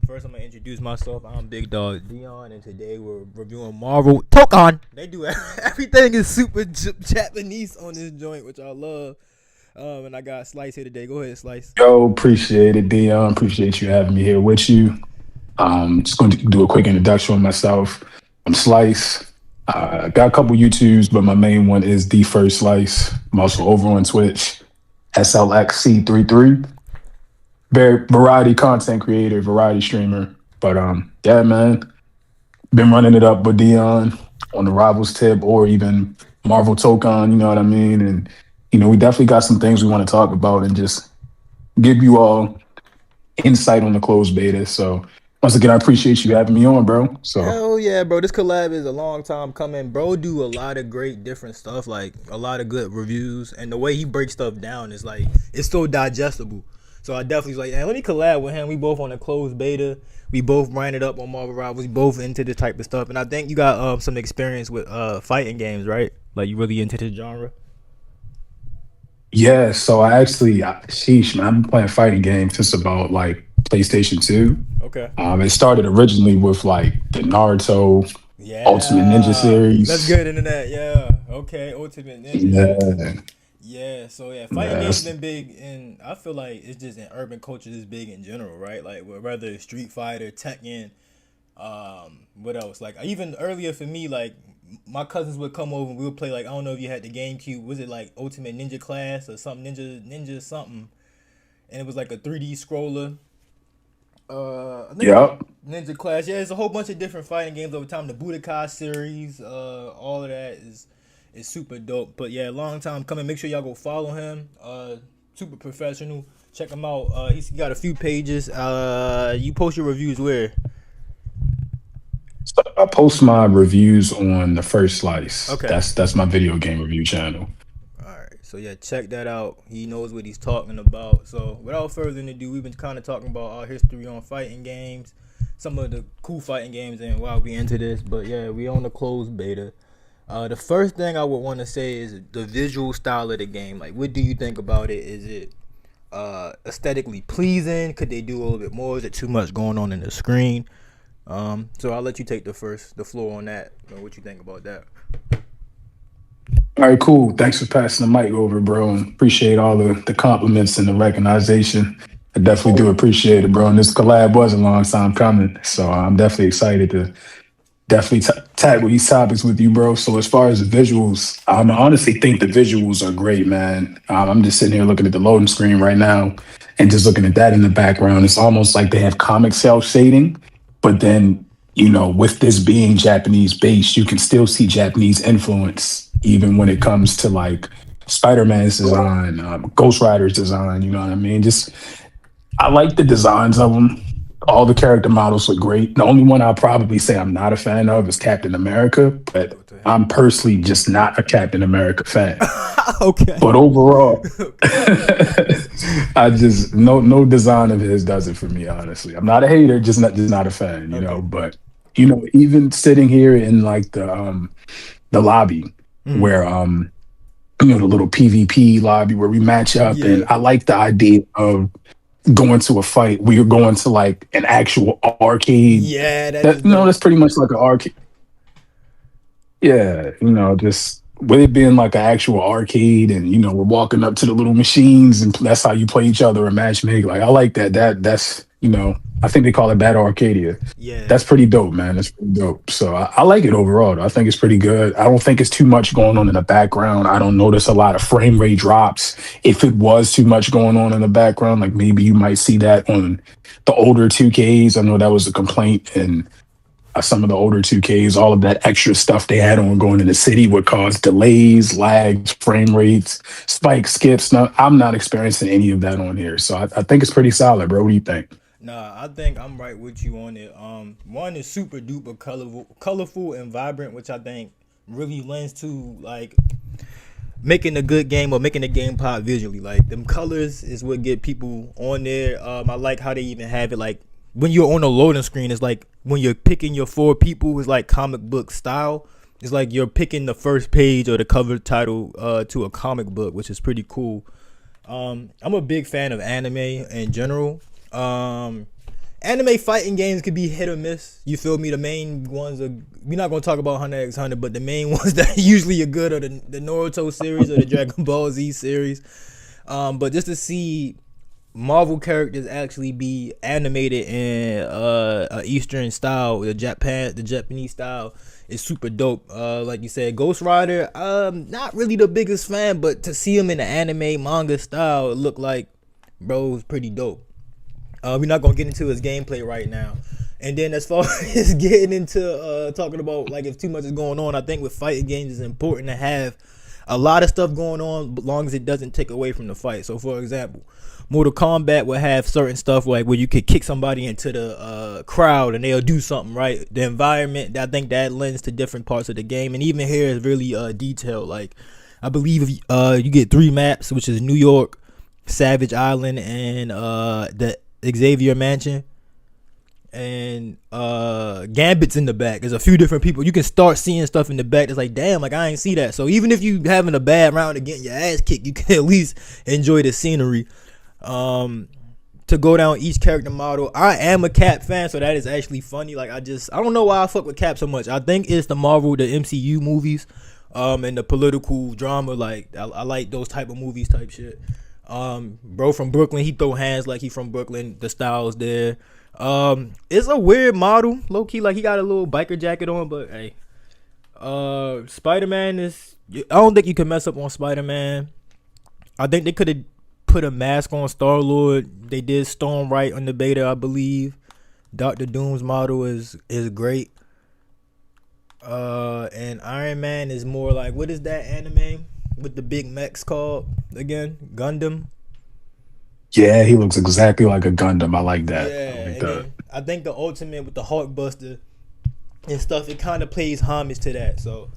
First, I'm gonna introduce myself. I'm Big Dog Dion, and today we're reviewing Marvel Tokon. They do everything is super Japanese on this joint, which I love. And I got Slice here today. Go ahead, Slice. Yo, appreciate it, Dion. Appreciate you having me here with you. Just going to do a quick introduction of myself. I'm Slice. Got a couple YouTubes, but my main one is the first Slice. I'm also over on Twitch, SLXC33. Very variety content creator, variety streamer. But yeah, man, been running it up with Dion on the Rivals tip or even Marvel Tokon. You know what I mean? And we definitely got some things we want to talk about and just give you all insight on the closed beta. So once again, I appreciate you having me on, bro. So Hell yeah, bro. This collab is a long time coming. Bro do a lot of great different stuff, like a lot of good reviews. And the way he breaks stuff down is like, it's so digestible. So I definitely was like, hey, let me collab with him. We both on a closed beta. We both ran it up on Marvel Rivals. We both into this type of stuff. And I think you got some experience with fighting games, right? Like you really into this genre? yeah, so sheesh, man, I've been playing fighting games since about like PlayStation 2. Okay. It started originally with like the Naruto Ultimate Ninja Yeah. Let's series. get into that. Yeah. Okay. Ultimate Ninja. Yeah. Yeah, Yeah, so yeah, fighting games yes, been big, and I feel like it's just in urban culture is big in general, right? Like whether it's Street Fighter, Tekken, what else? Like even earlier for me, like my cousins would come over and we would play like I don't know if you had the GameCube, was it like Ultimate Ninja Class or something, Ninja something, and it was like a 3D scroller. I think it was yep. Ninja Class. Yeah, it's a whole bunch of different fighting games over time. The Budokai series, all of that is super dope. But yeah, long time coming. Make sure y'all go follow him. Super professional. Check him out. He's got a few pages. You post your reviews where? So I post my reviews on the first slice. Okay. That's my video game review channel. All right. So yeah, check that out. He knows what he's talking about. So without further ado, we've been kind of talking about our history on fighting games, some of the cool fighting games, and why we into this. But yeah, we on the closed beta. The first thing I would want to say is the visual style of the game. Like, what do you think about it? Is it aesthetically pleasing? Could they do a little bit more? Is it too much going on in the screen? So I'll let you take the floor on that. What you think about that? All right, cool. Thanks for passing the mic over, bro. And appreciate all the compliments and the recognition. I definitely do appreciate it, bro. And this collab was a long time coming. So I'm definitely excited to definitely tackle these topics with you, bro. So as far as the visuals, I honestly think the visuals are great, man. I'm just sitting here looking at the loading screen right now and just looking at that in the background. It's almost like they have comic cell shading, but then, with this being Japanese based, you can still see Japanese influence, even when it comes to like Spider-Man's design, Ghost Rider's design, you know what I mean? Just I like the designs of them. All the character models look great. The only one I'll probably say I'm not a fan of is Captain America, but What the I'm hell? personally just not a Captain America fan. Okay. But overall, Okay. I just no design of his does it for me. Honestly, I'm not a hater, just not a fan. Okay. But even sitting here in like the lobby Mm. where the little PvP lobby where we match up, and Yeah. I like the idea of going to a fight where you're going to like an actual arcade. Yeah, that is That dope. that's pretty much like an arcade. Yeah, just with it being like an actual arcade, and we're walking up to the little machines, and that's how you play each other and match make. Like I like that. That's I think they call it Battle Arcadia. Yeah. That's pretty dope, man. That's pretty dope. So I like it overall. Though. I think it's pretty good. I don't think it's too much going on in the background. I don't notice a lot of frame rate drops. If it was too much going on in the background, like maybe you might see that on the older 2Ks. I know that was a complaint in some of the older 2Ks. All of that extra stuff they had on going in the city would cause delays, lags, frame rates, spikes, skips. No, I'm not experiencing any of that on here. So I think it's pretty solid, bro. What do you think? Nah, I think I'm right with you on it. One is super duper colorful and vibrant, which I think really lends to like making a good game or making a game pop visually. Like them colors is what get people on there. I like how they even have it like when you're on a loading screen. It's like when you're picking your four people, it's like comic book style. It's like you're picking the first page or the cover title to a comic book, which is pretty cool. I'm a big fan of anime in general. anime fighting games could be hit or miss. You feel me? The main ones are, we're not gonna talk about Hunter x Hunter, but the main ones that usually are good are the Naruto series or the Dragon Ball Z series. But just to see Marvel characters actually be animated in a Eastern style, the Japanese style, is super dope. Like you said, Ghost Rider. Not really the biggest fan, but to see him in the anime manga style, it looked like bro's pretty dope. We're not gonna get into his gameplay right now. And then as far as getting into talking about like if too much is going on, I think with fighting games it's important to have a lot of stuff going on, as long as it doesn't take away from the fight. So for example, Mortal Kombat will have certain stuff like where you could kick somebody into the crowd and they'll do something, right? The environment, I think that lends to different parts of the game. And even here is really detailed. Like I believe you get 3 maps, which is New York, Savage Island, and the Xavier Mansion. And Gambit's in the back. There's a few different people. You can start seeing stuff in the back that's like, damn, like I ain't see that. So even if you having a bad round and getting your ass kicked, you can at least enjoy the scenery. To go down each character model, I am a Cap fan, so that is actually funny. Like I don't know why I fuck with Cap so much. I think it's the MCU movies, and the political drama. Like I like those type of movies, type shit. Bro from Brooklyn, he throw hands like he from Brooklyn. The style's there. It's a weird model, low key. Like he got a little biker jacket on, but hey, Spider-Man is. I don't think you can mess up on Spider-Man. I think they could have put a mask on Star-Lord. They did Storm right on the beta, I believe. Doctor Doom's model is great. And Iron Man is more like, what is that anime with the big mechs called again? Gundam. Yeah, he looks exactly like a Gundam. I like that. Yeah, I like and that. then I think the Ultimate with the Hulkbuster and stuff, it kind of pays homage to that. So,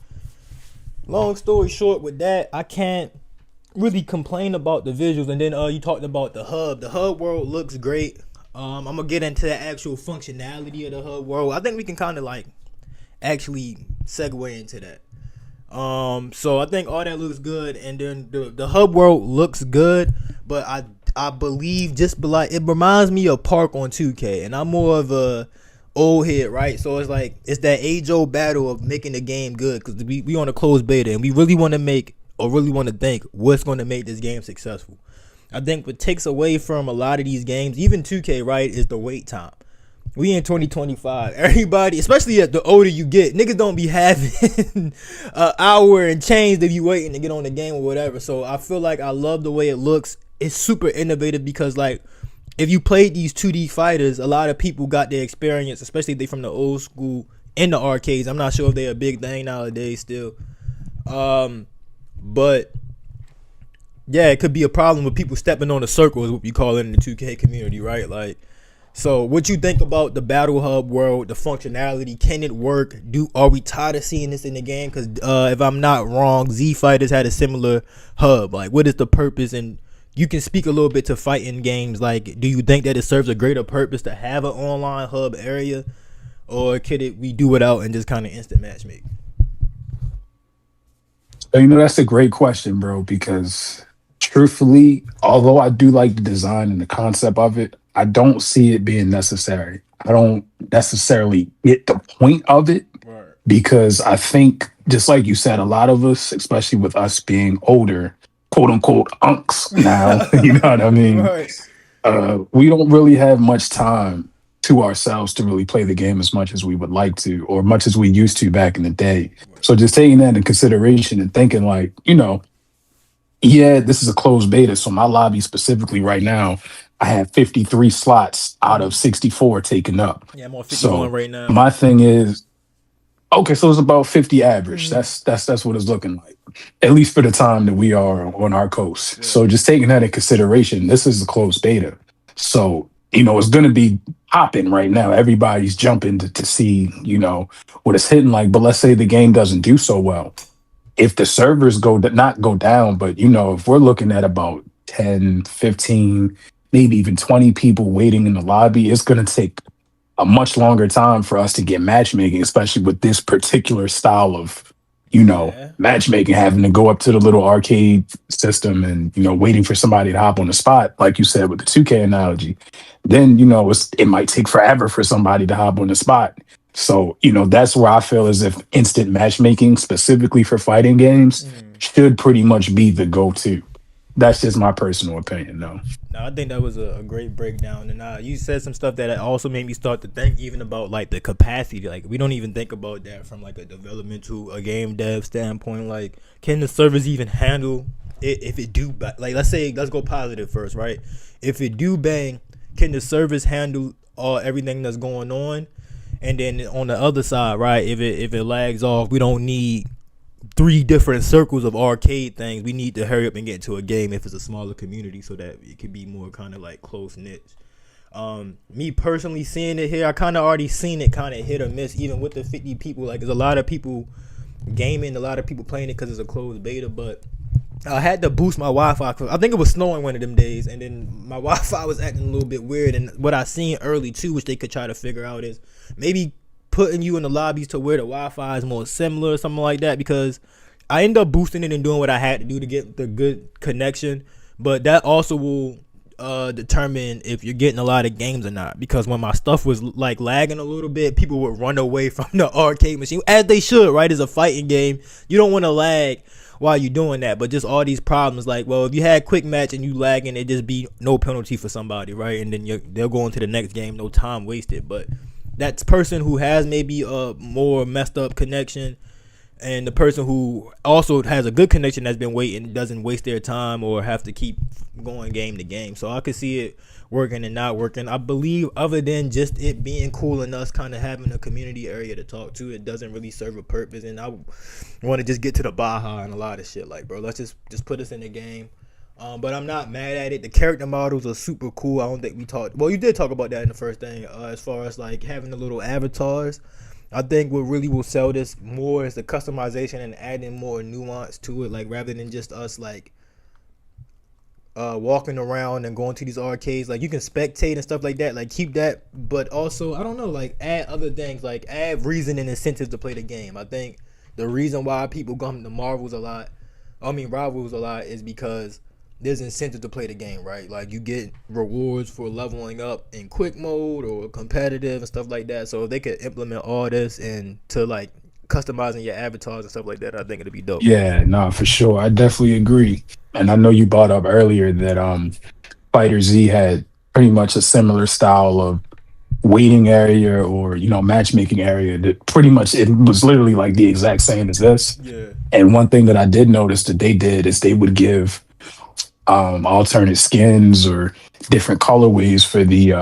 long story short, with that, I can't really complain about the visuals. And then you talked about the hub. The hub world looks great. I'm gonna get into the actual functionality of the hub world. I think we can kind of like actually segue into that. So I think all that looks good, and then the hub world looks good, but I believe just like it reminds me of Park on 2K, and I'm more of a old head, right? So it's like it's that age old battle of making the game good, because we on a closed beta and we really want to make or really want to think what's going to make this game successful. I think what takes away from a lot of these games, even 2K, right, is the wait time. We in 2025. Everybody, especially at the older you get, niggas don't be having an hour and change if you waiting to get on the game or whatever. So I feel like I love the way it looks. It's super innovative because like if you played these 2D fighters, a lot of people got their experience, especially if they from the old school in the arcades. I'm not sure if they're a big thing nowadays still. But yeah, it could be a problem with people stepping on a circle, is what we call it in the 2K community, right? Like, so what you think about the Battle Hub world, the functionality? Can it work? Are we tired of seeing this in the game? Because if I'm not wrong, Z Fighters had a similar hub. Like, what is the purpose? And you can speak a little bit to fighting games. Like, do you think that it serves a greater purpose to have an online hub area, or could we do without and just kind of instant matchmake? That's a great question, bro, because truthfully, although I do like the design and the concept of it, I don't see it being necessary. I don't necessarily get the point of it Right. because I think, just like you said, a lot of us, especially with us being older, quote unquote, unks now, you know what I mean? Right. We don't really have much time to ourselves to really play the game as much as we would like to, or much as we used to back in the day. So just taking that into consideration and thinking like, yeah, this is a closed beta. So my lobby specifically right now, I have 53 slots out of 64 taken up. Yeah, I'm on 51 So right now. my thing is, okay, so it's about 50 average. That's what it's looking like, at least for the time that we are on our coast. Yeah. So just taking that in consideration, this is a closed beta. So, it's going to be hopping right now. Everybody's jumping to see, what it's hitting like. But let's say the game doesn't do so well. If the servers not go down, but, if we're looking at about 10, 15, maybe even 20 people waiting in the lobby, it's going to take a much longer time for us to get matchmaking, especially with this particular style of Yeah. matchmaking, having to go up to the little arcade system and, waiting for somebody to hop on the spot, like you said with the 2K analogy. Then, it might take forever for somebody to hop on the spot. So, that's where I feel as if instant matchmaking, specifically for fighting games, Mm. should pretty much be the go to. That's just my personal opinion, though. No, I think that was a great breakdown, and you said some stuff that also made me start to think even about like the capacity. Like we don't even think about that from like a developmental, a game dev standpoint. Like, can the servers even handle it if it do? Like, let's go positive first, right? If it do bang, can the servers handle everything that's going on? And then on the other side, right? If it lags off, we don't need three different circles of arcade things. We need to hurry up and get to a game if it's a smaller community so that it could be more kind of like close knit. Me personally seeing it here, I kind of already seen it kind of hit or miss, even with the 50 people. Like, there's a lot of people gaming, a lot of people playing it because it's a closed beta, but I had to boost my Wi-Fi. I think it was snowing one of them days, and then my Wi-Fi was acting a little bit weird. And what I seen early too, which they could try to figure out, is maybe putting you in the lobbies to where the Wi-Fi is more similar or something like that, because I ended up boosting it and doing what I had to do to get the good connection. But that also will determine if you're getting a lot of games or not, because when my stuff was like lagging a little bit, people would run away from the arcade machine, as they should, right? It's a fighting game. You don't want to lag while you're doing that, but just all these problems, like, well, if you had quick match and you lagging, it just be no penalty for somebody, right? And then they'll go into the next game, no time wasted. But that person who has maybe a more messed up connection, and the person who also has a good connection that's been waiting, doesn't waste their time or have to keep going game to game. So I could see it working and not working. I believe other than just it being cool and us kind of having a community area to talk to, it doesn't really serve a purpose. And I want to just get to the Baja and a lot of shit. Like, bro, let's just put us in the game. But I'm not mad at it. The character models are super cool. I don't think we talked. Well, you did talk about that in the first thing. As far as like having the little avatars, I think what really will sell this more is the customization and adding more nuance to it. Like, rather than just us like walking around and going to these arcades, like you can spectate and stuff like that. Like, keep that, but also I don't know, like add other things, like add reason and incentives to play the game. I think the reason why people come to Rivals a lot, is because there's incentive to play the game, right? Like, you get rewards for leveling up in quick mode or competitive and stuff like that. So if they could implement all this and to like customizing your avatars and stuff like that, I think it'd be dope. Yeah, no, for sure. I definitely agree. And I know you brought up earlier that Fighter Z had pretty much a similar style of waiting area or matchmaking area, that pretty much it was literally like the exact same as this. Yeah. And one thing that I did notice that they did is they would give alternate skins or different colorways for the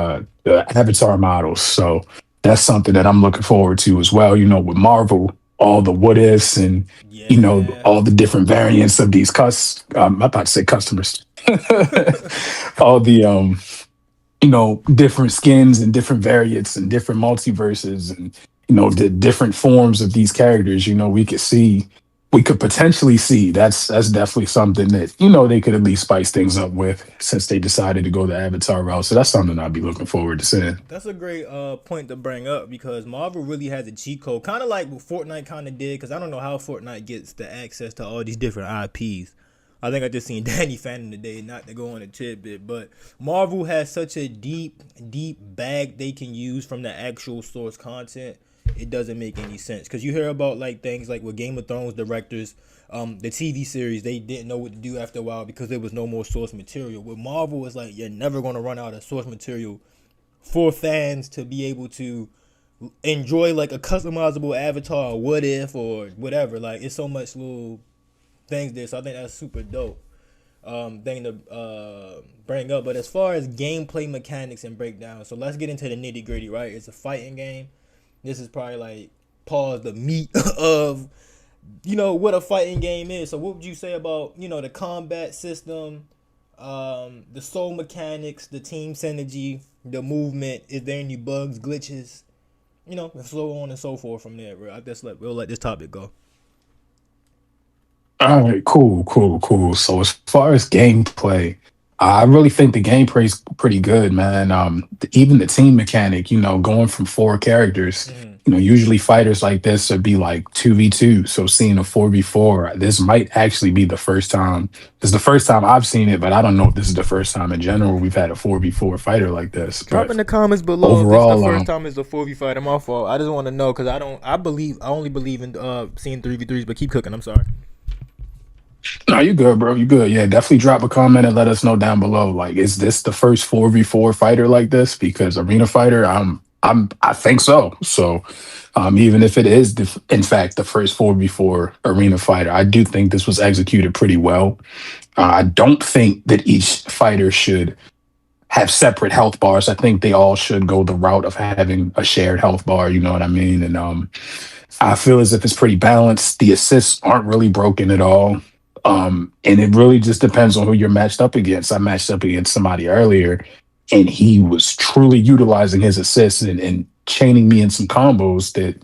avatar models. So that's something that I'm looking forward to as well. With Marvel, all the what ifs and Yeah. all the different variants of these I'm about to say customers. All the different skins and different variants and different multiverses and the different forms of these characters. We could potentially see. That's definitely something that they could at least spice things up with, since they decided to go the Avatar route. So that's something I'd be looking forward to seeing. That's a great point to bring up, because Marvel really has a cheat code, kind of like what Fortnite kind of did. Because I don't know how Fortnite gets the access to all these different IPs. I think I just seen Danny Phantom today, not to go on a tidbit, but Marvel has such a deep bag they can use from the actual source content. It doesn't make any sense, because you hear about like things like with Game of Thrones directors, the TV series, they didn't know what to do after a while because there was no more source material. With Marvel, it's like you're never gonna run out of source material for fans to be able to enjoy like a customizable avatar, or what if, or whatever. Like, it's so much little things there, so I think that's super dope thing to bring up. But as far as gameplay mechanics and breakdown, so let's get into the nitty gritty, right? It's a fighting game. This is probably like pause the meat of what a fighting game is. So what would you say about the combat system, the soul mechanics, the team synergy, the movement? Is there any bugs, glitches, and so on and so forth from there, bro? We'll let this topic go. All right, cool, cool, cool. So as far as gameplay, I really think the gameplay's pretty good, man. Even the team mechanic, going from four characters, Mm. usually fighters like this would be like 2v2. So seeing a 4v4, this might actually be the first time. It's the first time I've seen it, but I don't know if this is the first time in general we've had a 4v4 fighter like this. Drop But in the comments below if this the overall, first time it's a 4v fight. My fault. I just want to know because I only believe in seeing 3v3s. But keep cooking. I'm sorry. no, you good, bro. You good. Yeah, definitely drop a comment and let us know down below. Like, is this the first 4v4 fighter like this? Because arena fighter, I think so. So, even if it is, in fact, the first 4v4 arena fighter, I do think this was executed pretty well. I don't think that each fighter should have separate health bars. I think they all should go the route of having a shared health bar. You know what I mean? And I feel as if it's pretty balanced. The assists aren't really broken at all. And it really just depends on who you're matched up against. I matched up against somebody earlier, and he was truly utilizing his assists and chaining me in some combos that,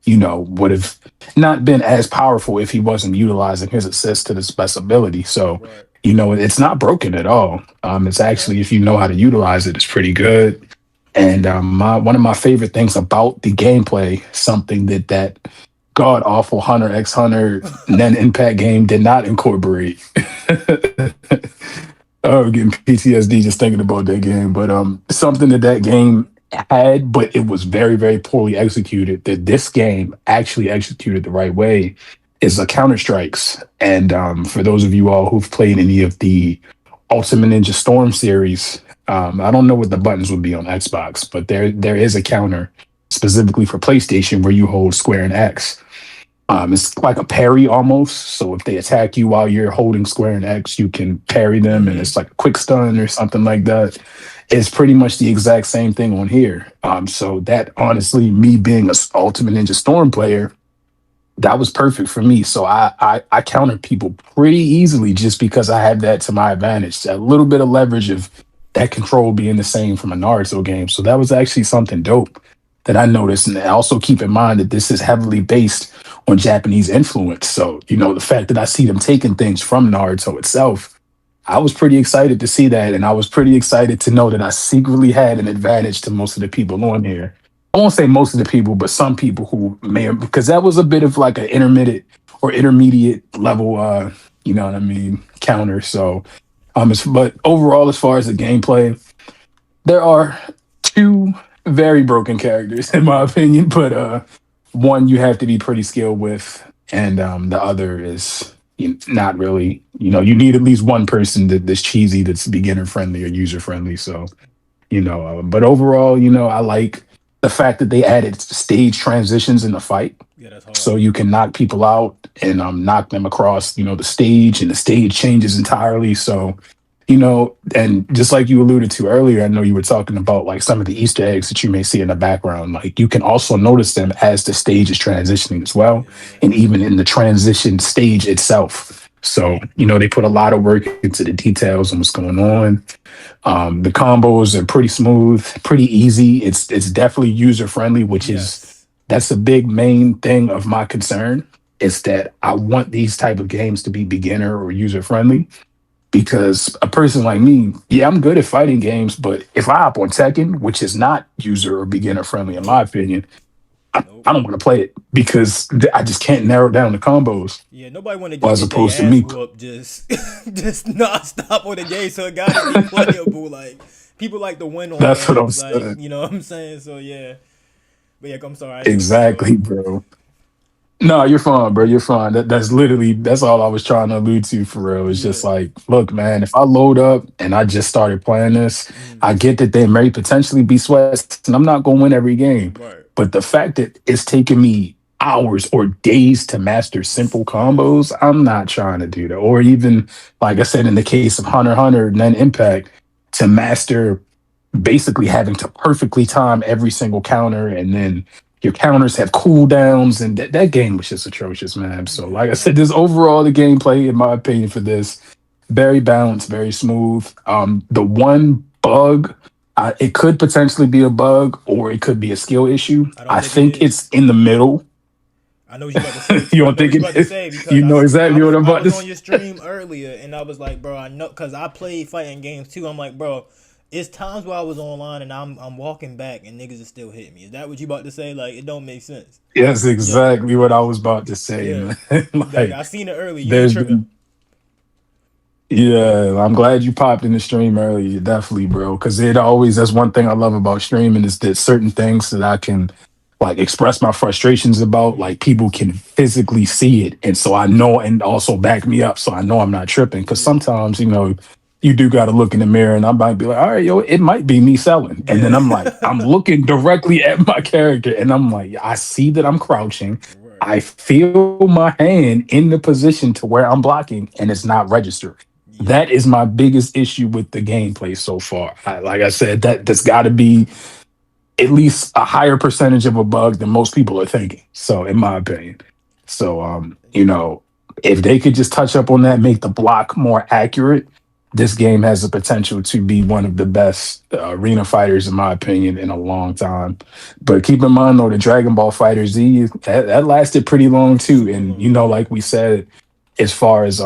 would have not been as powerful if he wasn't utilizing his assists to the best ability. So, Right. it's not broken at all. It's Okay. actually, if you know how to utilize it, it's pretty good. And one of my favorite things about the gameplay, something that god awful Hunter x Hunter then Impact game did not incorporate. Oh, getting PTSD just thinking about that game. But something that game had, but it was very, very poorly executed. That this game actually executed the right way is the Counter Strikes. And for those of you all who've played any of the Ultimate Ninja Storm series, I don't know what the buttons would be on Xbox, but there is a counter specifically for PlayStation where you hold square and X. It's like a parry almost. So if they attack you while you're holding square and X, you can parry them, and Mm-hmm. it's like a quick stun or something like that. It's pretty much the exact same thing on here. So that honestly, me being a Ultimate Ninja Storm player, that was perfect for me. So I countered people pretty easily just because I had that to my advantage. A little bit of leverage of that control being the same from a Naruto game. So that was actually something dope that I noticed. And also keep in mind that this is heavily based on Japanese influence. So, the fact that I see them taking things from Naruto itself, I was pretty excited to see that. And I was pretty excited to know that I secretly had an advantage to most of the people on here. I won't say most of the people, but some people who may have, because that was a bit of like an intermediate or intermediate level, you know what I mean, counter. So, but overall, as far as the gameplay, there are two very broken characters in my Okay. opinion, but one you have to be pretty skilled with, and the other is not really. You need at least one person that's cheesy, that's beginner friendly or user friendly. So but overall, I like the fact that they added stage transitions in the fight, Yeah, that's so hard. you can knock people out and knock them across, the stage, and the stage changes entirely. So, and just like you alluded to earlier, I know you were talking about like some of the Easter eggs that you may see in the background. Like you can also notice them as the stage is transitioning as well, Yeah. and even in the transition stage itself. So, they put a lot of work into the details and what's going on. The combos are pretty smooth, pretty easy. It's definitely user friendly, which is Yes. that's a big main thing of my concern. Is that I want these type of games to be beginner or user friendly, because a person like me, yeah, I'm good at fighting games, but if I hop on Tekken, which is not user or beginner friendly in my Nope. opinion, Nope. I don't want to play it because I just can't narrow down the combos. Yeah, nobody want to Or just as get their opposed to ass me, whooped just just not stop on the game. So it gotta be playable. Like people like to win on that's what I'm games. Like saying. you know what I'm saying. So yeah. But yeah, I'm sorry. I didn't mean to cut you off. Exactly, bro. No, you're fine, bro. You're fine. That's all I was trying to allude to for real. It's Yeah. just like, look, man, if I load up and I just started playing this, Mm, I get that there may potentially be sweats, and I'm not gonna win every game. right. But the fact that it's taking me hours or days to master simple Yes. combos, I'm not trying to do that. Or even, like I said, in the case of Hunter x Hunter and then Impact, to master basically having to perfectly time every single counter, and then your counters have cooldowns, and that game was just atrocious, man. So like I Yeah. said, this overall the gameplay in my opinion for this, very balanced, very smooth. The one bug, it could potentially be a bug or it could be a skill issue. I don't I think it think is. it's in the middle. I know what you about to say You too. I don't know what think you about it to is? say because You know exactly what I'm I about to was on say. your stream earlier and I was like, bro, I know because I played fighting games too. I'm like, bro, it's times where I was online and I'm walking back and niggas is still hitting me. Is that what you about to say? Like it don't make sense. Yes, Yeah, exactly what I was about to say, yeah. man. Like I Like, seen it early. You ain't there's tripping. been Yeah, I'm glad you popped in the stream earlier. Definitely, bro. Because it always, that's one thing I love about streaming is that certain things that I can like express my frustrations about, Hmm. like people can physically see it. And so I know, and also back me up. So I know I'm not tripping. Because Yeah, sometimes, you do got to look in the mirror and I might be like, all right, yo, it might be me selling. And then yeah. I'm like, I'm looking directly at my character and I'm like, I see that I'm crouching. Right. I feel my hand in the position to where I'm blocking and it's not registered. Yep. That is my biggest issue with the gameplay so far. Like I said, that's got to be at least a higher percentage of a bug than most people are thinking. So, in my opinion, so if they could just touch up on that, make the block more accurate, this game has the potential to be one of the best arena fighters, in my opinion, in a long time. But keep in mind, though, the Dragon Ball Fighter Z that lasted pretty long too, Super and long. Yeah. like we said, as far as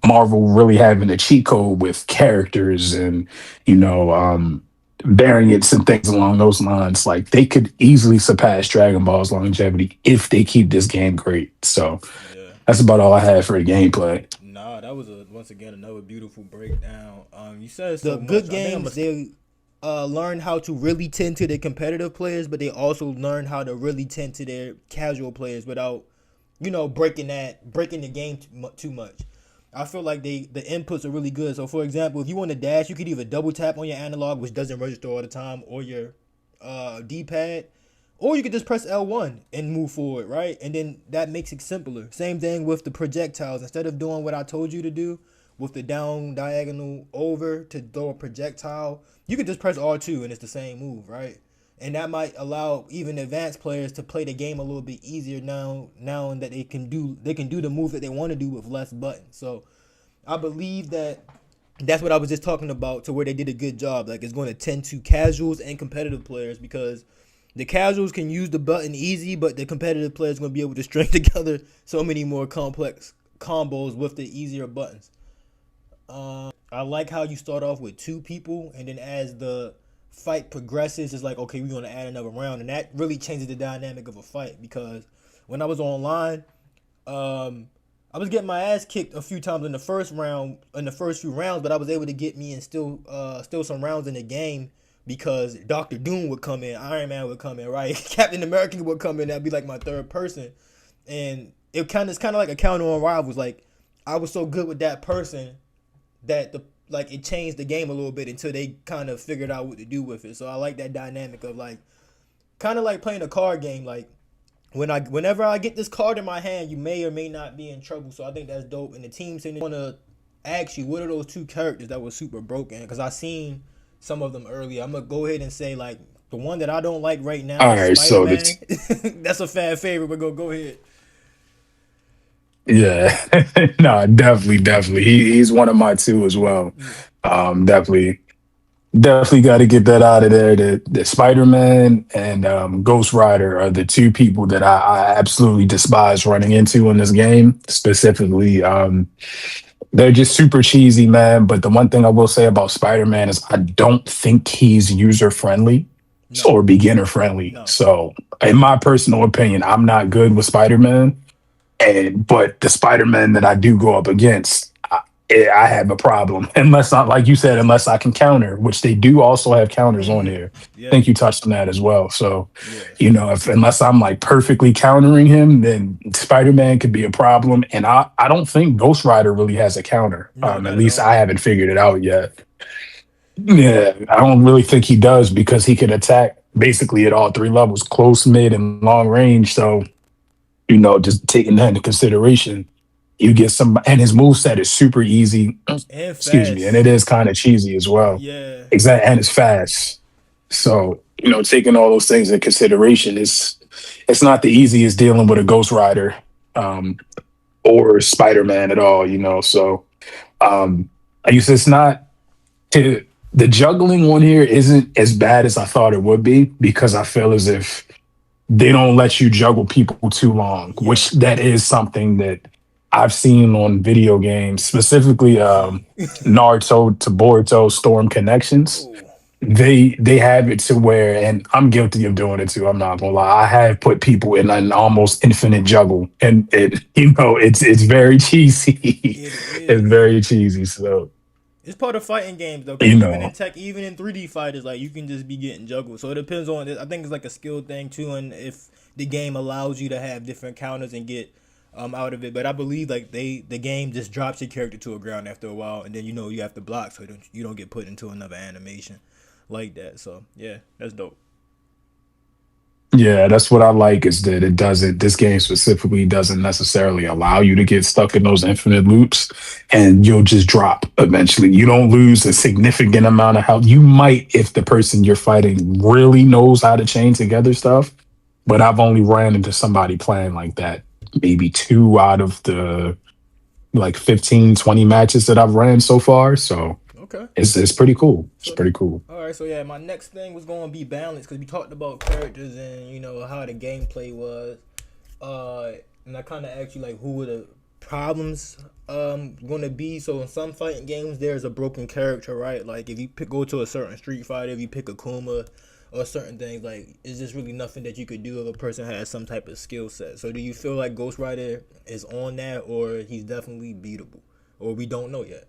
Marvel really having a cheat code with characters and you know um variants and things along those lines, like they could easily surpass Dragon Ball's longevity if they keep this game great. So Yeah. that's about all I had for the gameplay. Nah, that was a once again another beautiful breakdown. You said The so good much. I think I'm games, gonna. they learn how to really tend to their competitive players, but they also learn how to really tend to their casual players without, breaking the game too much. I feel like the inputs are really good. So for example, if you want to dash, you could either double tap on your analog, which doesn't register all the time, or your D pad, or you could just press L1 and move forward, right? And then that makes it simpler. Same thing with the projectiles. Instead of doing what I told you to do with the down diagonal over to throw a projectile, you could just press R2 and it's the same move, right? And that might allow even advanced players to play the game a little bit easier now that they can do the move that they want to do with less buttons. So I believe that's what I was just talking about, to where they did a good job. Like it's going to tend to casuals and competitive players, because the casuals can use the button easy, but the competitive players going to be able to string together so many more complex combos with the easier buttons. I like how you start off with two people, and then as the fight progresses, it's like, okay, we're going to add another round, and that really changes the dynamic of a fight. Because when I was online, um, I was getting my ass kicked a few times in the first round, in the first few rounds, but I was able to get me in still some rounds in the game, because Doctor Doom would come in, Iron Man would come in, right? Captain America would come in. That'd be like my third person, and it's kind of like a counter on rivals. Like I was so good with that person that it changed the game a little bit until they kind of figured out what to do with it. So I like that dynamic of like kind of like playing a card game. Like whenever I get this card in my hand, you may or may not be in trouble. So I think that's dope. And the team saying, want to ask you, what are those two characters that were super broken? Because I seen some of them earlier. I'm gonna go ahead and say, like, the one that I don't like right now All is right, Spider so Man. That's a fan favorite. But go ahead. yeah, no, definitely, he's one of my two as well. Yeah. Definitely. Definitely got to get that out of there. The Spider Man and Ghost Rider are the two people that I absolutely despise running into in this game. Specifically, they're just super cheesy, man. But the one thing I will say about Spider Man is I don't think he's user friendly No. or beginner friendly. No. So, in my personal opinion, I'm not good with Spider Man. And but the Spider-Man that I do go up against, I have a problem. Unless I, like you said, unless I can counter, which they do also have counters on Mm-hmm. here. I Yeah. think you touched on that as well. So, Yeah. if unless I'm like perfectly countering him, then Spider-Man could be a problem. And I don't think Ghost Rider really has a counter. No, At not at least I all. haven't figured it out yet. Yeah, I don't really think he does because he could attack basically at all three levels, close, mid, and long range. So just taking that into consideration, you get some, and his move set is super easy. And Excuse me, and it fast. is kind of cheesy as well. Yeah. Exactly, and it's fast. So taking all those things into consideration, it's not the easiest dealing with a Ghost Rider um, or Spider Man at all. So um, I use it's not to, the juggling one here isn't as bad as I thought it would be because I feel as if they don't let you juggle people too long, Yeah. which that is something that I've seen on video games, specifically See. Naruto to Boruto Storm Connections. Oh. they have it to where, and I'm guilty of doing it too. I'm not gonna lie. I have put people in an almost infinite juggle, and it's very cheesy. It It's is. very cheesy. So It's part of fighting games though, because you even in know, tech, even in 3D fighters, like you can just be getting juggled. So it depends on. I think it's like a skill thing too, and if the game allows you to have different counters and get out of it. But I believe like the game just drops your character to a ground after a while, and then you have to block so you don't get put into another animation like that. So yeah, that's dope. yeah, that's what I like is that it doesn't. This game specifically doesn't necessarily allow you to get stuck in those infinite loops, and you'll just drop eventually. You don't lose a significant amount of health. You might if the person you're fighting really knows how to chain together stuff. But I've only ran into somebody playing like that maybe two out of the like 15, 20 matches that I've ran so far. So Okay. it's pretty cool. It's So pretty cool. all right, so yeah, my next thing was going to be balance because we talked about characters and how the gameplay was. And I kind of asked you like who were the problems going to be. So in some fighting games, there's a broken character, right? Like if you go to a certain Street Fighter, if you pick a Kuma or certain things, like it's just really nothing that you could do if a person has some type of skill set. So do you feel like Ghost Rider is on that, or he's definitely beatable, or we don't know yet?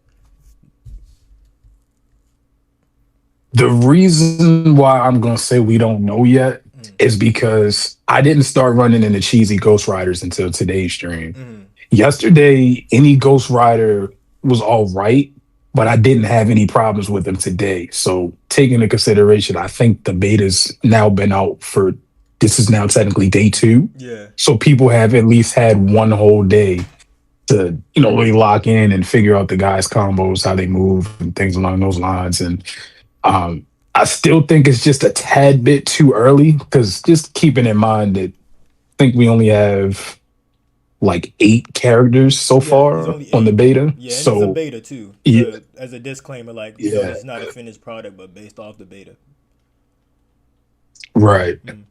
The reason why I'm gonna say we don't know yet Mm, is because I didn't start running into cheesy Ghost Riders until today's stream. mm, Yesterday, any Ghost Rider was all right, but I didn't have any problems with them today. So, taking into consideration, I think the beta's now been out for this is now technically day two. yeah. So, people have at least had one whole day to, really lock in and figure out the guys' combos, how they move, and things along those lines. And um, I still think it's just a tad bit too early because just keeping in mind that I think we only have like 8 characters so Yeah, it's far only on the 8. beta. Yeah, and it's a So beta too. yeah, As a disclaimer, like yeah, it's not a finished product, but based off the beta. right. Mm.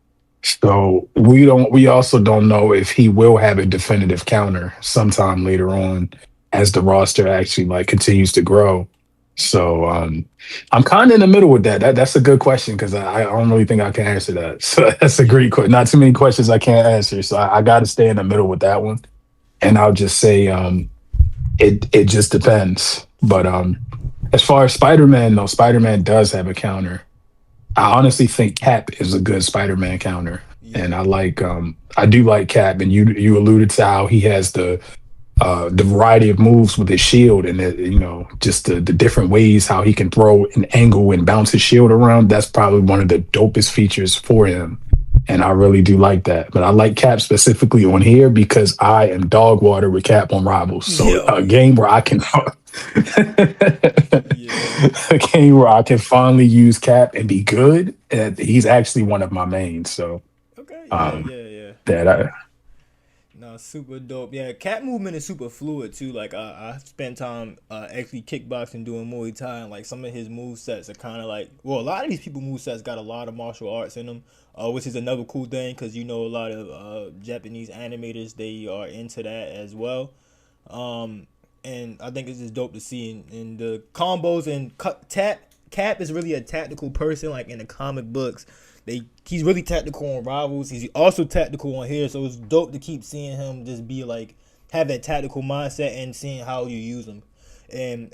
So we also don't know if he will have a definitive counter sometime later on as the roster actually like continues to grow. Okay. So I'm kind of in the middle with that. That's a good question because I don't really think I can answer that. So that's a Yeah. great question. Not too many questions I can't answer. So I got to stay in the middle with that one. And I'll just say it just depends. But as far as Spider-Man, though, Spider-Man does have a counter. I honestly think Cap is a good Spider-Man counter, and Yeah. I do like Cap, and you alluded to how he has the variety of moves with his shield, and just the different ways how he can throw an angle and bounce his shield around. That's probably one of the dopest features for him, and I really do like that. But I like Cap specifically on here because I am dog water with Cap on Rivals, so Yo, a yeah. game where I can. Yeah. A game where I can finally use Cap and be good. And he's actually one of my mains. So Okay. Yeah. um, Yeah. Yeah. that I No, super dope. Yeah, cat movement is super fluid too. Like I spent time actually kickboxing, doing Muay Thai, and like some of his move sets are kind of like a lot of these people move sets got a lot of martial arts in them, which is another cool thing because a lot of Japanese animators they are into that as well. Um, and I think it's just dope to see in the combos and tap. Cap is really a tactical person, like in the comic books. He's really tactical on Rivals. He's also tactical on here, so it's dope to keep seeing him just be like have that tactical mindset and seeing how you use him, and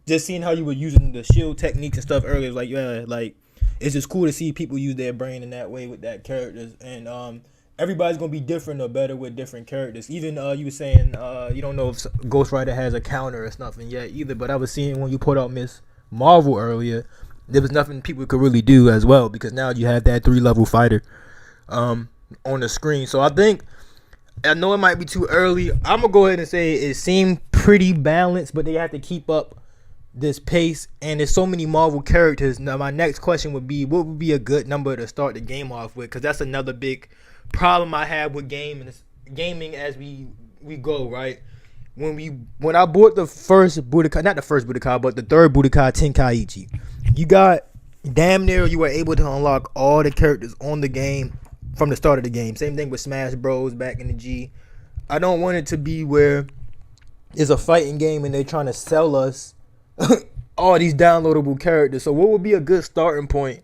just seeing how you were using the shield techniques and stuff earlier. Like yeah, like it's just cool to see people use their brain in that way with that characters, and everybody's gonna be different or better with different characters. Even you were saying you don't know if Ghost Rider has a counter or something yet either, but I was seeing when you put out Miss Marvel earlier, there was nothing people could really do as well because now you have that 3-level fighter on the screen. So I know it might be too early. I'm gonna go ahead and say it seemed pretty balanced, but they have to keep up this pace. And there's so many Marvel characters. Now my next question would be, what would be a good number to start the game off with? Because that's another big problem I have with gaming as we go right. When I bought the first Budokai, not the first Budokai, but the third Budokai Tenkaichi, you got damn near you were able to unlock all the characters on the game from the start of the game. Same thing with Smash Bros back in the G. I don't want it to be where it's a fighting game and they're trying to sell us all these downloadable characters. So what would be a good starting point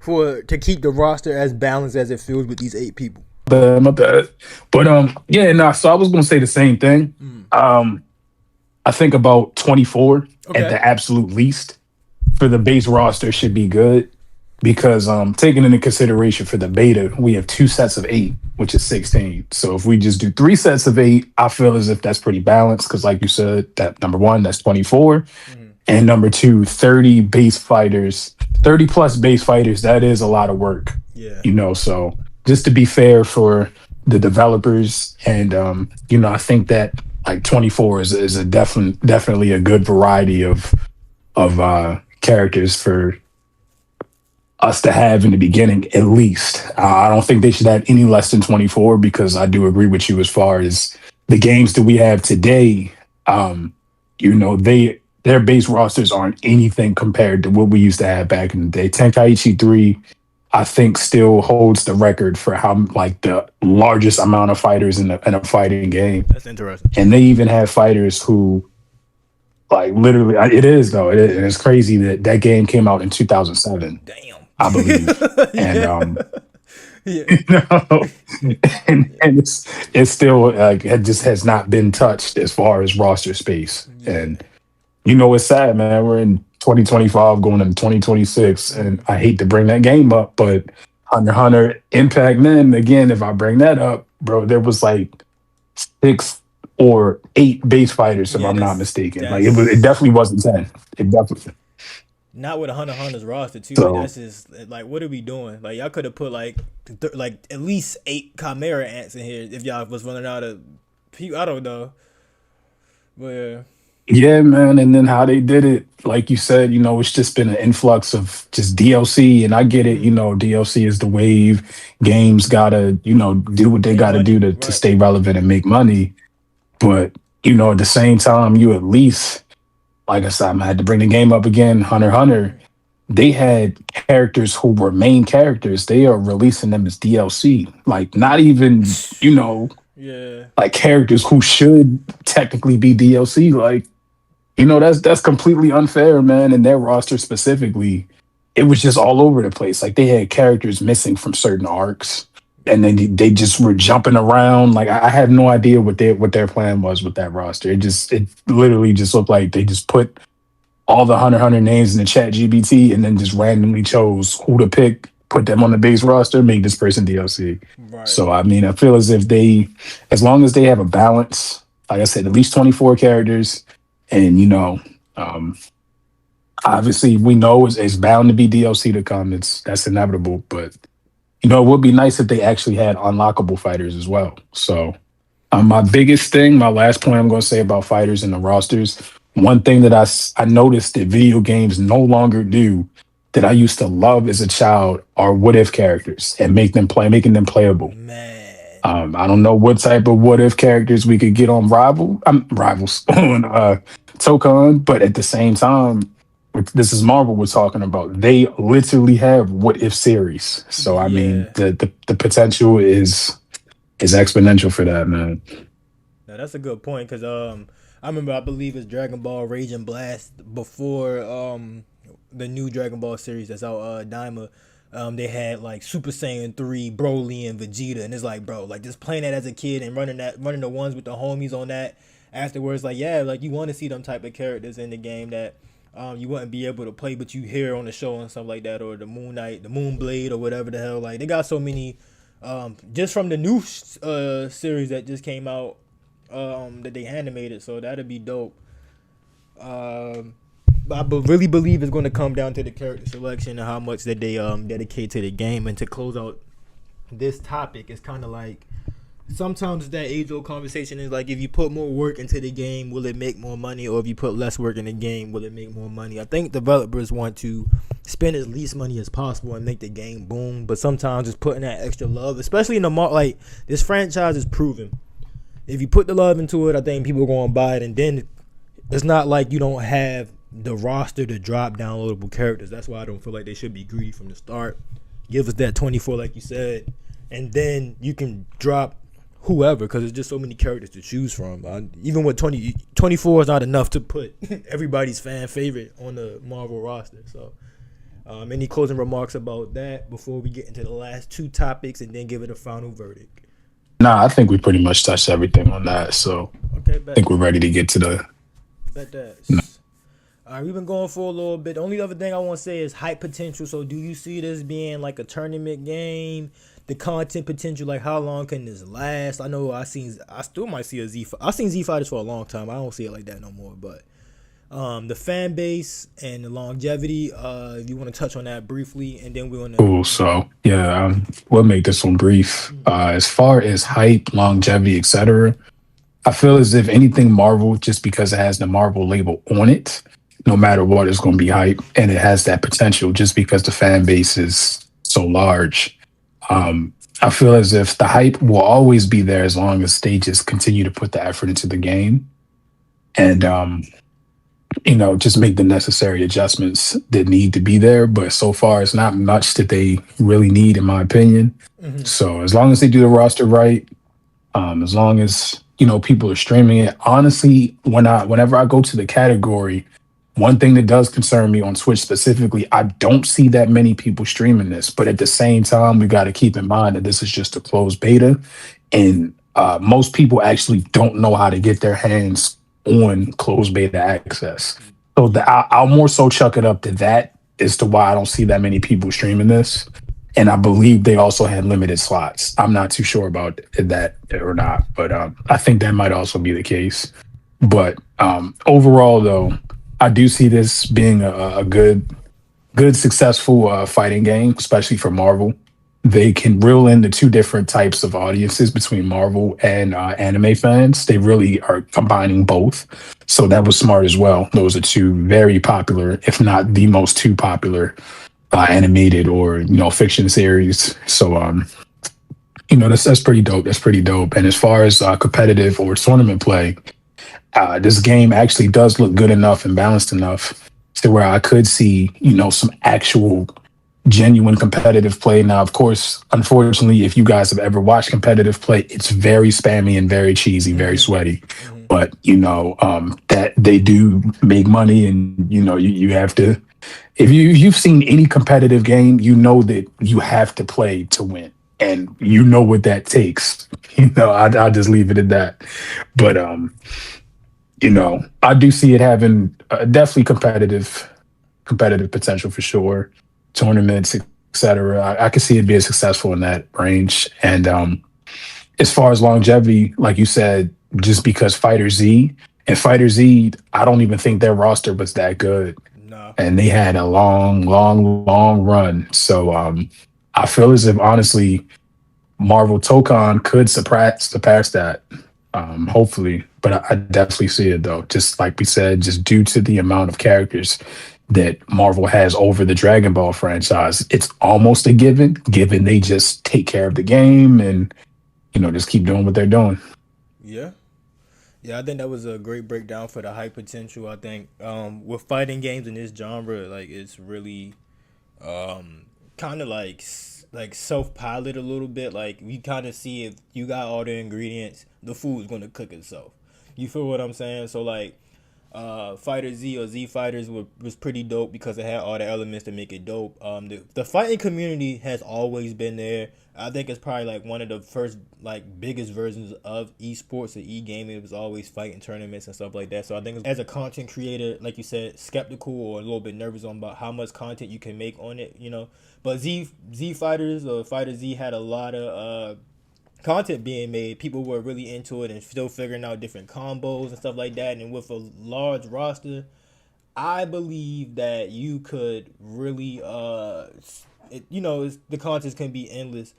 to keep the roster as balanced as it feels with these 8 people? My bad. But yeah, nah. So I was gonna say the same thing. I think about 24 at Okay. the absolute least for the base roster should be good because taking into consideration for the beta, we have 2 sets of 8, which is 16. So if we just do 3 sets of 8, I feel as if that's pretty balanced because, like you said, that number one, that's 24, and number two, 30 base fighters, 30 plus base fighters. That is a lot of work, Yeah. So just to be fair for the developers, and I think that like 24 is a definitely a good variety of characters for us to have in the beginning, at least. I don't think they should have any less than 24 because I do agree with you as far as the games that we have today. Their base rosters aren't anything compared to what we used to have back in the day. Tenkaichi 3, I think, still holds the record for how like the largest amount of fighters in a fighting game. That's interesting. And they even have fighters who like literally it is though. And it's crazy that that game came out in 2007. Damn. I believe. And Yeah. and it's still like it just has not been touched as far as roster space. Yeah. And it's sad, man. We're in 2025 going into 2026, and I hate to bring that game up, but Hunter x Hunter Impact then again, if I bring that up, bro, there was like 6 or 8 base fighters, if I'm not mistaken. Like it definitely wasn't 10. It definitely. Not with a Hunter's roster too. So, like, that's just like, what are we doing? Like, y'all could have put like at least 8 Chimera ants in here if y'all was running out of people. I don't know, but yeah, man. And then how they did it, like you said, it's just been an influx of just DLC. And I get it, DLC is the wave. Games gotta, do what they gotta do to stay relevant and make money. But, at the same time, you at least, like I said, I had to bring the game up again. Hunter x Hunter, they had characters who were main characters. They are releasing them as DLC. Like, not even, yeah, like characters who should technically be DLC. Like, that's completely unfair, man. And their roster specifically, it was just all over the place. Like they had characters missing from certain arcs, and then they just were jumping around. Like I have no idea what their plan was with that roster. It literally just looked like they just put all the Hunter x Hunter names in the chat GBT and then just randomly chose who to pick, put them on the base roster, make this person DLC. right. So I mean, I feel as if as long as they have a balance, like I said, at least 24 characters. And obviously we know it's bound to be DLC to come. That's inevitable. But it would be nice if they actually had unlockable fighters as well. So my biggest thing, my last point I'm going to say about fighters and the rosters, one thing that I noticed that video games no longer do that I used to love as a child are what if characters and making them playable. Man. I don't know what type of what if characters we could get on Rivals on Tokon, but at the same time, this is Marvel we're talking about. They literally have what if series. So I mean, the potential is exponential for that, man. Now, that's a good point because I remember, I believe it's Dragon Ball Rage and Blast before the new Dragon Ball series that's out, Daima. They had like Super Saiyan 3, Broly, and Vegeta, and it's like, bro, like just playing that as a kid and running the ones with the homies on that. Afterwards, like, yeah, like you want to see them type of characters in the game that you wouldn't be able to play, but you hear on the show and stuff like that, or the Moon Knight, the Moon Blade, or whatever the hell. Like they got so many, just from the new series that just came out, that they animated. So that'd be dope. I really believe it's going to come down to the character selection and how much that they dedicate to the game. And to close out this topic, it's kind of like sometimes that age-old conversation is like, if you put more work into the game, will it make more money? Or if you put less work in the game, will it make more money? I think developers want to spend as least money as possible and make the game boom. But sometimes just putting that extra love, especially in the like this franchise is proven. If you put the love into it, I think people are going to buy it. And then it's not like you don't have the roster to drop downloadable characters. That's why I don't feel like they should be greedy from the start. Give us that 24 like you said, and then you can drop whoever, because there's just so many characters to choose from. Even with 24 is not enough to put everybody's fan favorite on the Marvel roster. So, any closing remarks about that before we get into the last two topics and then give it a final verdict? Nah, I think we pretty much touched everything on that. So Okay, I think we're ready to get to the. bet that. All right, we've been going for a little bit. The only other thing I want to say is hype potential. So, do you see this being like a tournament game? The content potential, like how long can this last? I know I still might see a Z. I've seen Z Fighters for a long time. I don't see it like that no more. But the fan base and the longevity. If you want to touch on that briefly, and then we're gonna. Cool. So yeah, we'll make this one brief. As far as hype, longevity, etc., I feel as if anything Marvel, just because it has the Marvel label on it, no matter what, is going to be hype, and it has that potential just because the fan base is so large. I feel as if the hype will always be there as long as they just continue to put the effort into the game and just make the necessary adjustments that need to be there. But so far, it's not much that they really need, in my opinion. Mm-hmm. So as long as they do the roster right, as long as people are streaming it. Honestly, whenever I go to the category, one thing that does concern me on Twitch specifically, I don't see that many people streaming this. But at the same time, we got to keep in mind that this is just a closed beta, and most people actually don't know how to get their hands on closed beta access. So I'll more so chuck it up to that as to why I don't see that many people streaming this. And I believe they also had limited slots. I'm not too sure about that or not, but I think that might also be the case. But overall, though, I do see this being a good, successful fighting game, especially for Marvel. They can reel in the two different types of audiences between Marvel and anime fans. They really are combining both. So that was smart as well. Those are two very popular, if not the most two popular animated or fiction series. So that's pretty dope. That's pretty dope. And as far as competitive or tournament play, this game actually does look good enough and balanced enough to where I could see some actual genuine competitive play. Now, of course, unfortunately, if you guys have ever watched competitive play, it's very spammy and very cheesy, very sweaty. Mm-hmm. But that they do make money, and you have to. If you've seen any competitive game, you know that you have to play to win, and you know what that takes. I'll just leave it at that. But I do see it having definitely competitive potential for sure. Tournaments, etc. I could see it being successful in that range. And as far as longevity, like you said, just because Fighter Z, I don't even think their roster was that good. No. And they had a long, long, long run. So I feel as if honestly, Marvel Tokon could surpass that. Hopefully, but I definitely see it though. Just like we said, just due to the amount of characters that Marvel has over the Dragon Ball franchise, it's almost a given they just take care of the game and just keep doing what they're doing. Yeah. Yeah, I think that was a great breakdown for the hype potential. I think with fighting games in this genre, like it's really kind of like self-pilot a little bit. Like we kind of see if you got all the ingredients, the food's gonna cook itself. You feel what I'm saying? So like Fighter Z or Z Fighters was pretty dope because it had all the elements to make it dope. The fighting community has always been there. I think it's probably like one of the first like biggest versions of esports or e-gaming. It was always fighting tournaments and stuff like that. So I think as a content creator, like you said, skeptical or a little bit nervous about how much content you can make on it, But Z Fighters or Fighter Z had a lot of content being made. People were really into it and still figuring out different combos and stuff like that. And with a large roster, I believe that you could really the content can be endless.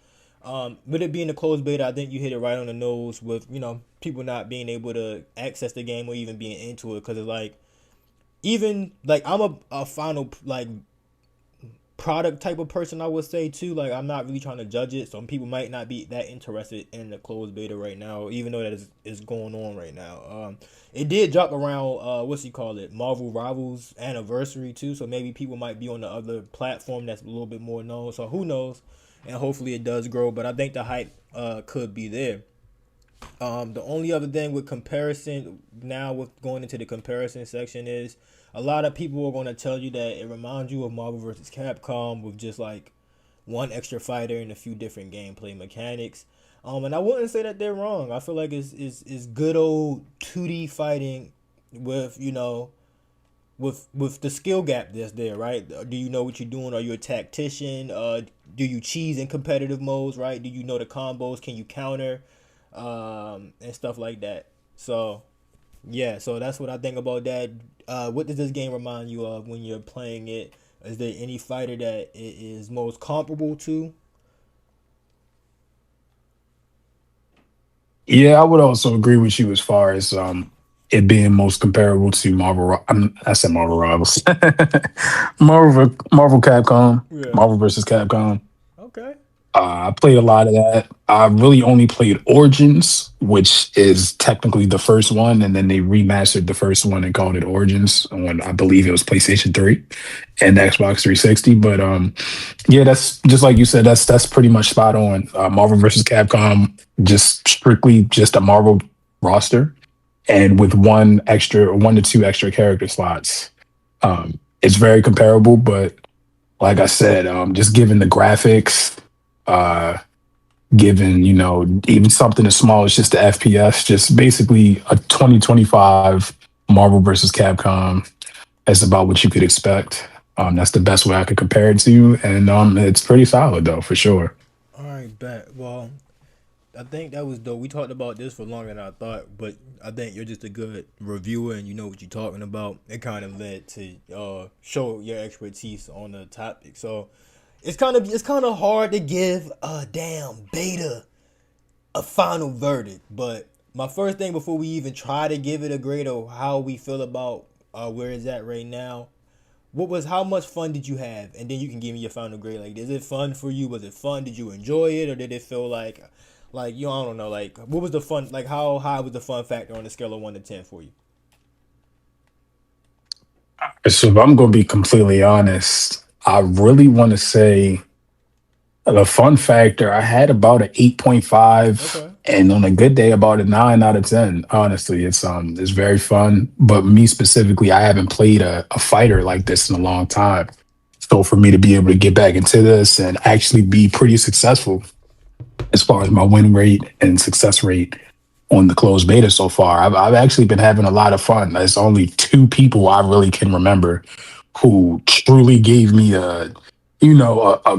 With it being a closed beta, I think you hit it right on the nose with people not being able to access the game or even being into it, because it's like, even like I'm a final like product type of person, I would say too. Like I'm not really trying to judge it. Some people might not be that interested in the closed beta right now, even though that is going on right now. It did drop around Marvel Rivals anniversary too, so maybe people might be on the other platform that's a little bit more known. So who knows? And hopefully it does grow, but I think the hype could be there. The only other thing with comparison now, with going into the comparison section, is a lot of people are going to tell you that it reminds you of Marvel vs. Capcom with just like one extra fighter and a few different gameplay mechanics. And I wouldn't say that they're wrong. I feel like it's good old 2D fighting with, you know, with the skill gap that's there, right? Do you know what you're doing? Are you a tactician? Do you cheese in competitive modes, right? Do you know the combos? Can you counter? And stuff like that. So, yeah, so that's what I think about that. What does this game remind you of when you're playing it? Is there any fighter that it is most comparable to? Yeah, I would also agree with you as far as it being most comparable to I said Marvel Rivals, Marvel Capcom, Yeah. Marvel versus Capcom. Okay. I played a lot of that. I really only played Origins, which is technically the first one, and then they remastered the first one and called it Origins on, I believe it was PlayStation 3 and Xbox 360. But yeah, that's just like you said. That's pretty much spot on. Marvel versus Capcom, just strictly just a Marvel roster, and with one to two extra character slots. It's very comparable, but like I said, just given the graphics, uh, given, you know, even something as small as just the FPS, just basically a 2025 Marvel versus Capcom. That's about what you could expect. That's the best way I could compare it to, and it's pretty solid though, for sure. All right, bet. Well, I think that was dope. We talked about this for longer than I thought, but I think you're just a good reviewer and you know what you're talking about. It kind of led to show your expertise on the topic. So it's kind of hard to give a damn beta a final verdict. But my first thing before we even try to give it a grade or how we feel about where it's at right now, how much fun did you have? And then you can give me your final grade. Like, is it fun for you? Was it fun? Did you enjoy it, or did it feel like you I don't know, like what was the fun? Like, how high was the fun factor on a scale of 1 to 10 for you? So if I'm going to be completely honest, I really want to say the fun factor, I had about an 8.5, Okay. and on a good day, about a 9 out of 10. Honestly, it's very fun. But me specifically, I haven't played a fighter like this in a long time. So for me to be able to get back into this and actually be pretty successful as far as my win rate and success rate on the closed beta so far, I've actually been having a lot of fun. There's only two people I really can remember who truly gave me a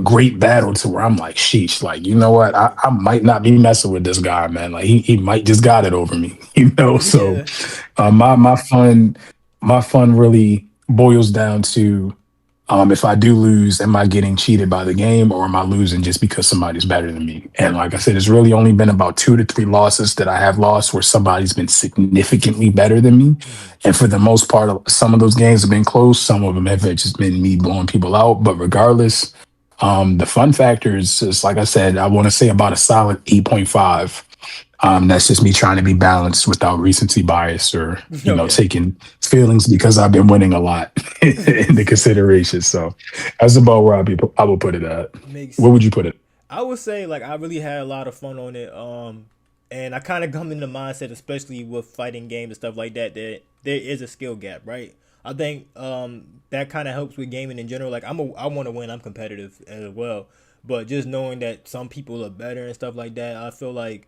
great battle to where I'm like, sheesh, like, you know what? I might not be messing with this guy, man. Like he might just got it over me, you know? So Yeah. my fun really boils down to if I do lose, am I getting cheated by the game or am I losing just because somebody's better than me? And like I said, it's really only been about 2 to 3 losses that I have lost where somebody's been significantly better than me. Mhm. And for the most part, some of those games have been close. Some of them have just been me blowing people out. But regardless, the fun factor is like I said, I want to say about a solid 8.5. That's just me trying to be balanced without recency bias or, Okay. taking feelings because I've been winning a lot into consideration. So that's about where I would put it at. Makes Where would you sense. put it? I would say like I really had a lot of fun on it. And I kind of come in the mindset, especially with fighting games and stuff like that, that there is a skill gap, right? I think that kind of helps with gaming in general. Like I want to win. I'm competitive as well, but just knowing that some people are better and stuff like that, I feel like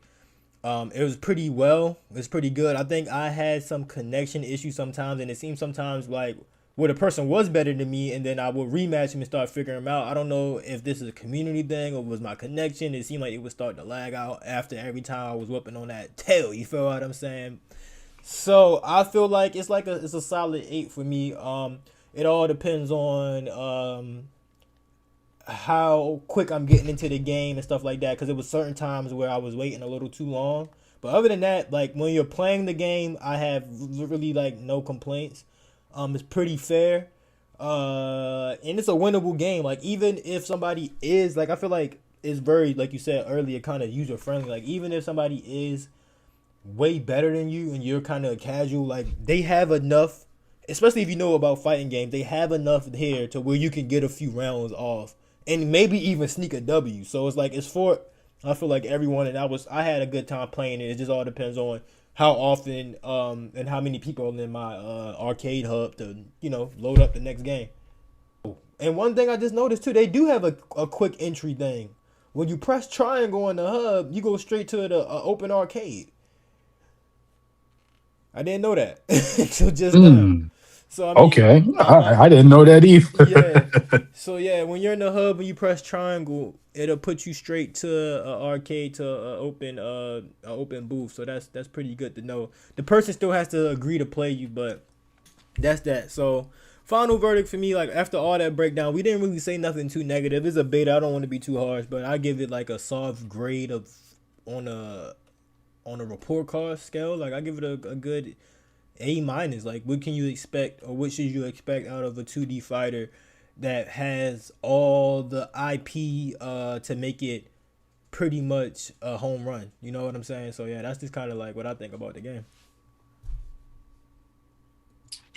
it was pretty well. It was pretty good. I think I had some connection issues sometimes, and it seemed sometimes like where the person was better than me, and then I would rematch him and start figuring him out. I don't know if this is a community thing or was my connection. It seemed like it would start to lag out after every time I was whooping on that tail. You feel what I'm saying? So I feel like it's a solid 8 for me. It all depends on how quick I'm getting into the game and stuff like that. Because it was certain times where I was waiting a little too long. But other than that, like when you're playing the game, I have really like no complaints. It's pretty fair, and it's a winnable game. Like even if somebody is like, I feel like it's very like you said earlier, kind of user friendly. Like even if somebody is way better than you and you're kind of casual, like they have enough. Especially if you know about fighting games, they have enough here to where you can get a few rounds off and maybe even sneak a W. So it's like it's for I feel like everyone, and I had a good time playing it. It just all depends on how often and how many people are in my arcade hub to load up the next game. And one thing I just noticed too, they do have a quick entry thing. When you press triangle on the hub, you go straight to the open arcade. I didn't know that until just now. Mm, So I mean, okay. my I didn't know that yeah. either. So yeah, when you're in the hub and you press triangle, it'll put you straight to a arcade to a open booth. So that's pretty good to know. The person still has to agree to play you, but that's that. So final verdict for me, like after all that breakdown, we didn't really say nothing too negative. It's a beta. I don't want to be too harsh, but I give it like a soft grade of on a on a report card scale. Like I give it a good A minus. Like what can you expect, or what should you expect out of a 2D fighter that has all the IP to make it pretty much a home run? You know what I'm saying? So yeah, that's just kind of like what I think about the game.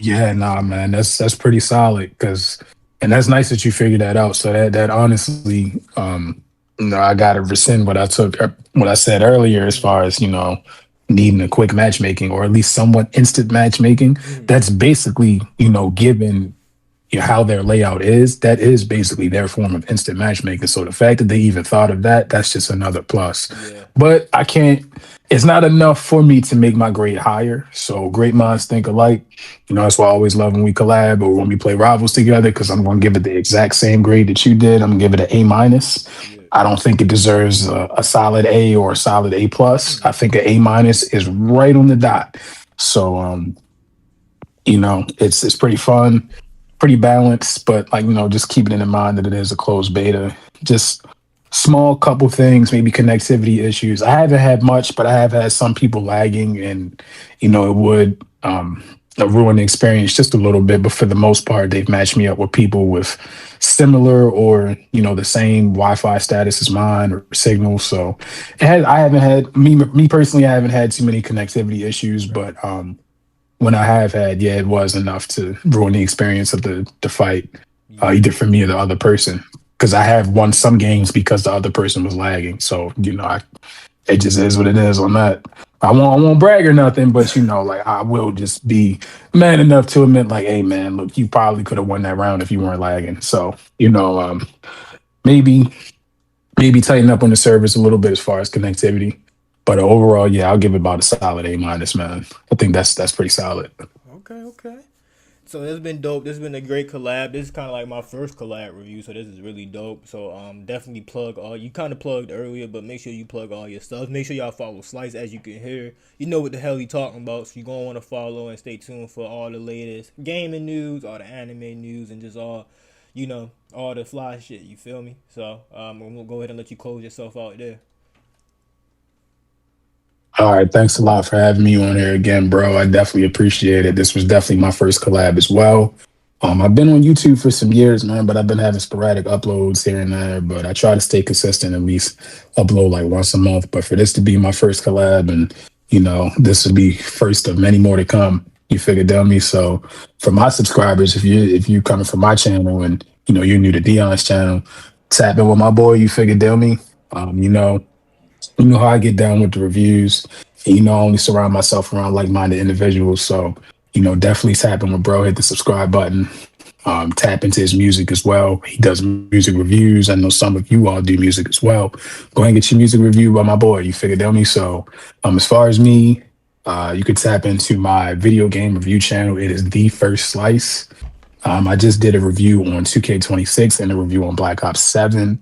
Yeah, nah, man, that's pretty solid. Cause, and that's nice that you figured that out. So that honestly, no, I gotta rescind what I said earlier as Mm-hmm. far as needing a quick matchmaking or at least somewhat instant matchmaking. Mm-hmm. That's basically given how their layout is, that is basically their form of instant matchmaking. So the fact that they even thought of that, that's just another plus. Yeah. But I can't, it's not enough for me to make my grade higher. So great minds think alike. That's why I always love when we collab or when we play rivals together, because I'm going to give it the exact same grade that you did. I'm going to give it an A minus. Yeah. I don't think it deserves a solid A or a solid A plus. I Mm-hmm. think an A minus is right on the dot. So, it's pretty fun, pretty balanced, but like, just keeping it in mind that it is a closed beta. Just small couple things, maybe connectivity issues. I haven't had much, but I have had some people lagging, and it would ruin the experience just a little bit. But for the most part, they've matched me up with people with similar or the same Wi-Fi status as mine or signal. So I haven't had me personally. I haven't had too many connectivity issues, Right. but when I have had, yeah, it was enough to ruin the experience of the fight, Yeah. either for me or the other person. Because I have won some games because the other person was lagging. So it just is what it is on that. I won't brag or nothing, but like I will just be man enough to admit, like, hey man, look, you probably could have won that round if you weren't lagging. So maybe tighten up on the service a little bit as far as connectivity. But overall, yeah, I'll give it about a solid A minus, man. I think that's pretty solid. Okay. Okay. So this has been dope. This has been a great collab. This is kind of like my first collab review, so this is really dope. So definitely plug all. You kind of plugged earlier, but make sure you plug all your stuff. Make sure y'all follow Slice, as you can hear. You know what the hell he talking about, so you gonna want to follow and stay tuned for all the latest gaming news, all the anime news, and just all the fly shit. You feel me? So I'm gonna go ahead and let you close yourself out there. All right, thanks a lot for having me on here again, bro. I definitely appreciate it. This was definitely my first collab as well. I've been on YouTube for some years, man, but I've been having sporadic uploads here and there. But I try to stay consistent, at least upload like once a month. But for this to be my first collab, and this will be first of many more to come. You figured out me. So for my subscribers, if you coming from my channel and you're new to Dion's channel, tap in with my boy. You figured out me. Um, you know. You know how I get down with the reviews. And I only surround myself around like-minded individuals. So, definitely tap in with bro, hit the subscribe button. Tap into his music as well. He does music reviews. I know some of you all do music as well. Go ahead and get your music review by my boy. You figured out me. So, as far as me, you could tap into my video game review channel. It is The First Slice. I just did a review on 2K26 and a review on Black Ops 7,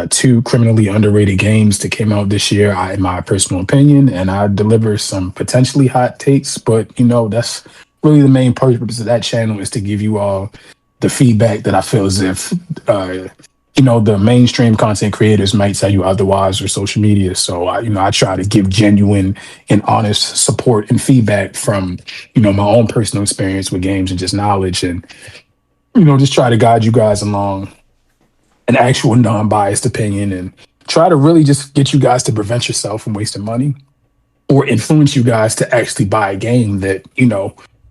two criminally underrated games that came out this year, in my personal opinion, and I deliver some potentially hot takes, but that's really the main purpose of that channel is to give you all the feedback that I feel as if the mainstream content creators might tell you otherwise or social media. So I try to give genuine and honest support and feedback from my own personal experience with games and just knowledge, and just try to guide you guys along an actual non-biased opinion, and try to really just get you guys to prevent yourself from wasting money or influence you guys to actually buy a game that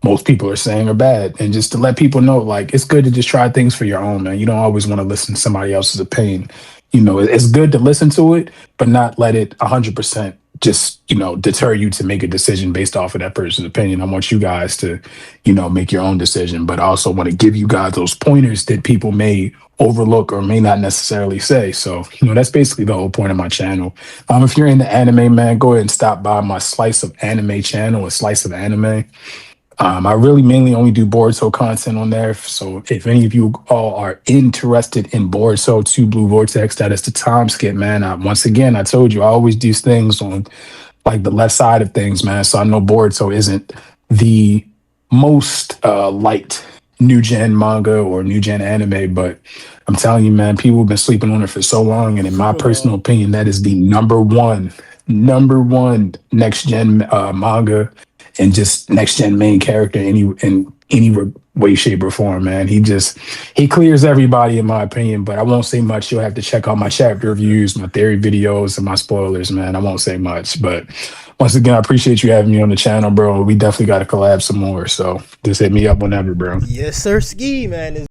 most people are saying are bad, and just to let people know, like, it's good to just try things for your own, man. You don't always want to listen to somebody else's opinion. it's good to listen to it, but not let it 100% just, deter you to make a decision based off of that person's opinion. I want you guys to, make your own decision, but I also want to give you guys those pointers that people may overlook or may not necessarily say. So, that's basically the whole point of my channel. If you're into anime, man, go ahead and stop by my Slice of Anime channel, a Slice of Anime. I really mainly only do Boruto content on there. So if any of you all are interested in Boruto 2 Blue Vortex, that is the time skip, man. Once again, I told you I always do things on like the left side of things, man. So I know Boruto isn't the most liked new gen manga or new gen anime, but I'm telling you, man, people have been sleeping on it for so long, and in my Super personal long. opinion, that is the number one next gen manga and just next gen main character in any way, shape, or form. Man, he clears everybody in my opinion. But I won't say much. You'll have to check out my chapter reviews, my theory videos, and my spoilers. Man, I won't say much. But once again, I appreciate you having me on the channel, bro. We definitely got to collab some more. So just hit me up whenever, bro. Yes, sir. Ski, man.